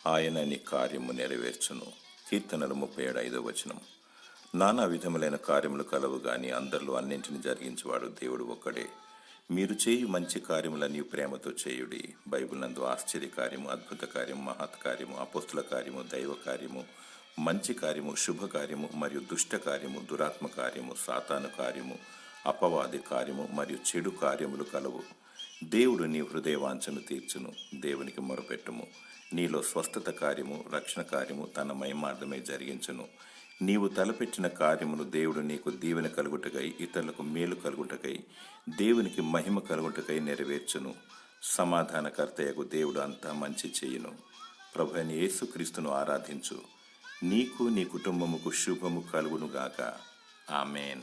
ఆయన నీ కార్యము నెరవేర్చును. కీర్తనలు 37:5. నానా విధములైన కార్యములు కలవు గాని అందరిలో అన్నింటిని జరిగించేవాడు దేవుడు ఒక్కడే. మీరు చేయు మంచి కార్యములన్నీ ప్రేమతో చేయుడి. బైబిల్ నందు ఆశ్చర్య కార్యము, అద్భుత కార్యము, మహత్కార్యము, అపోస్తుల కార్యము, దైవ కార్యము, మంచి కార్యము, శుభకార్యము మరియు దుష్ట కార్యము, దురాత్మ కార్యము, సాతాను కార్యము, అపవాది కార్యము మరియు చెడు కార్యములు కలవు. దేవుడు నీ హృదయవాంఛను తీర్చును. దేవునికి మొరపెట్టుము. నీలో స్వస్థత కార్యము, రక్షణ కార్యము తన మహిమార్థమై జరిగించును. నీవు తలపెట్టిన కార్యమును దేవుడు నీకు దీవెన కలుగుటకై, ఇతరులకు మేలు కలుగుటకై, దేవునికి మహిమ కలుగుటకై నెరవేర్చును. సమాధానకర్తయగు దేవుడు అంతా మంచి చేయును. ప్రభువైన యేసుక్రీస్తును ఆరాధించు. నీకు నీ కుటుంబముకు శుభము కలుగునుగాక. ఆమేన్.